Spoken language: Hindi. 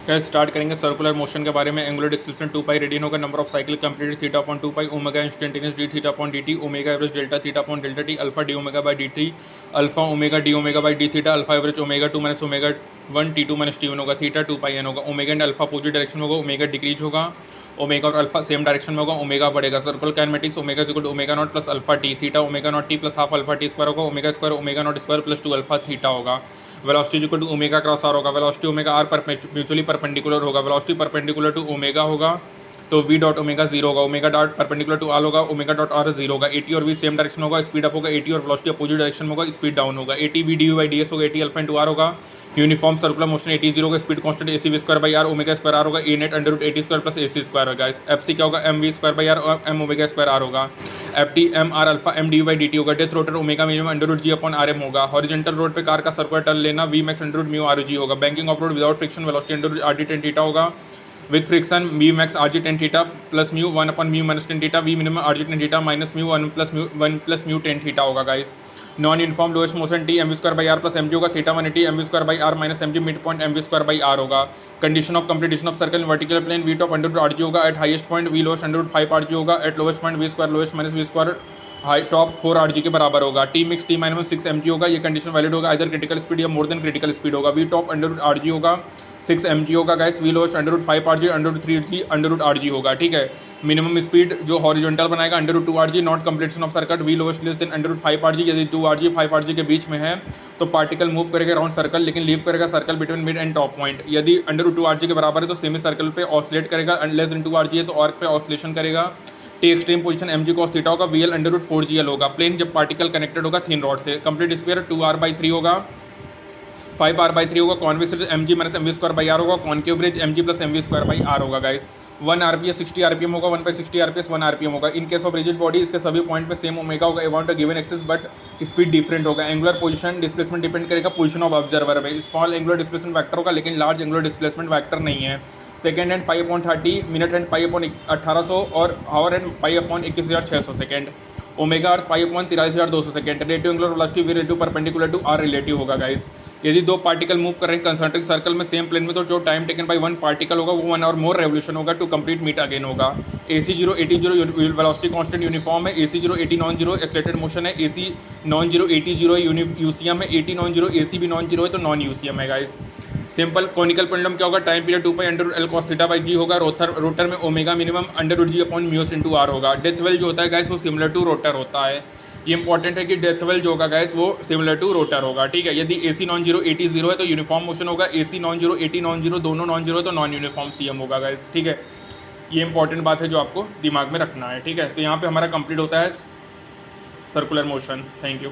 गाइस स्टार्ट करेंगे सर्कुलर मोशन के बारे में। एंगुलर डिस्प्लेसमेंट 2 पाई रेडियन होगा, number of cycle completed theta upon 2 pi, omega instantaneous D theta upon D T, omega average delta theta upon delta T, alpha D omega by D T, alpha omega D omega by D theta, alpha average omega 2 minus omega 1 T 2 minus T 1 होगा, थीटा 2 पाई एन होगा, omega and alpha opposite direction में होगा, ओमेगा डिक्रीज होगा, ओमेगा और अल्फा सेम डायरेक्शन में होगा, ओमेगा बढ़ेगा। Circular kinematics omega equal to omega not plus alpha T, theta omega not T plus half alpha T square होगा, omega square omega not square plus 2 alpha theta होगा। Velocity equal to omega cross R होगा, वेलोसिटी ओमेगा आर पर म्यूचुअली परपेंडिकुलर होगा, वेलोसिटी परपेंडिकुलर टू ओमेगा होगा तो वी डॉट ओमेगा जीरो होगा, omega dot perpendicular to R होगा, ओमेगा डॉट आर जीरो होगा, एटी और वी सेम डायरेक्शन होगा, स्पीड अप होगा, एटी और वेलोसिटी अपोजिट डायरेक्शन में होगा, स्पीड डाउन होगा, AT V D U by D S होगा, एटी अल्फा इंटू आर होगा, uniform circular motion AT zero का speed constant A C V square by R, omega square R होगा, A net under root AT square plus A C square होगा। एफ सी क्या होगा, M V square by R और एम ओमेगा स्क्वायर आर होगा, F T M R alpha M D by D T होगा, death rotor omega minimum under root G upon R M होगा, हॉरिजॉन्टल रोड पे कार का सर्कुलर टर्न लेना V max under root mu R G होगा, banking of road without friction velocity under root R D tan theta होगा, with friction V max R G tan theta plus mu 1 upon mu minus tan theta, V minimum R G tan theta minus mu 1 plus mu tan theta होगा। Guys non uniform lowest motion T M V square by R plus M G होगा, theta 180 M V square by R minus M G mid point M V square by R होगा, condition of completion of circle in vertical plane we top under root R G होगा, at highest point V lowest under root 5 R G होगा, at lowest point V square lowest minus V square high top 4 R G के बराबर होगा, T max T minus 6 M G होगा, ये कंडीशन वैलिड होगा, इधर क्रिटिकल स्पीड या मोर देन क्रिटिकल स्पीड होगा, V top under root R G होगा 6 एम जी होगा, guys V lowest under root 5 R G under root 3 G under root R G होगा। ठीक है, मिनिमम स्पीड जो हॉरिजॉन्टल बनाएगा under root 2 R G, not completion of circuit V lowest less than under root 5 R G, यदि 2 आर जी 5 आर जी के बीच में है तो पार्टिकल मूव करेगा अराउंड सर्कल लेकिन लीव करेगा circle between mid and top point, यदि अंडर रूट 2 आर जी के बराबर है तो सेमी सर्कल पे ऑसिलेट करेगा, लेस देन 2 आर जी है तो आर्क पे ऑसिलेशन करेगा, T extreme position M G cos theta होगा, V L under root 4 G L होगा, प्लेन जब पार्टिकल कनेक्टेड होगा थिन रॉड से, कंप्लीट स्क्वायर 2 आर बाई 3 होगा, 5 आर बाई 3 होगा, convex M G minus M V square by R होगा, concave bridge M G plus M V square by R होगा। Guys 1 R P S 60 R P M होगा, 1 by 60 R P S 1 R P M होगा। In case of rigid body इसके सभी पॉइंट पे सेम ओमेगा होगा about a given axis but speed different होगा, एंगुलर पोजीशन डिस्प्लेसमेंट डिपेंड करेगा पोजीशन ऑफ ऑब्जर्वर में, स्मॉल एंगुलर डिस्प्लेसमेंट फैक्टर होगा लेकिन लार्ज एंगुलर डिस्प्लेसमेंट फैक्टर नहीं है। Second hand pi upon 30, minute hand pi upon 1800 और hour hand pi upon 21,600 second, omega earth pi upon 43,200 second, relative angular velocity V relative perpendicular to R relative होगा। गाइस यदि दो पार्टिकल मूव कर रहे हैं कंसंट्रिक सर्कल में सेम प्लेन में तो जो time taken by one particle होगा वो 1 और मोर रेवोल्यूशन होगा टू कंप्लीट मीट अगेन होगा। A C zero 80 zero velocity constant uniform है, A C zero 80 non zero accelerated motion है, A C non zero 80 zero UCM है, 80 नॉन जीरो ए सी भी नॉन जीरो है तो नॉन यूसीएम है। गाइस सिंपल कॉनिकल पेंडुलम क्या होगा, time period 2 pi under L cos theta by G होगा, रोटर में omega minimum under root G upon mu S into R होगा। डेथ वेल जो होता है गाइस वो सिमिलर टू रोटर होता है, ये इंपॉर्टेंट है कि डेथ वेल जो होगा गाइस वो सिमिलर टू रोटर होगा। ठीक है, यदि ए सी नॉन जीरो 80 जीरो है तो यूनिफॉर्म मोशन होगा, A C non zero 80 non zero दोनों नॉन जीरो है तो नॉन यूनिफॉर्म सी एम होगा। गाइस ठीक है, ये इंपॉर्टेंट बात है जो आपको दिमाग में रखना है। ठीक है, तो यहाँ पे हमारा कंप्लीट होता है सर्कुलर मोशन। Thank you.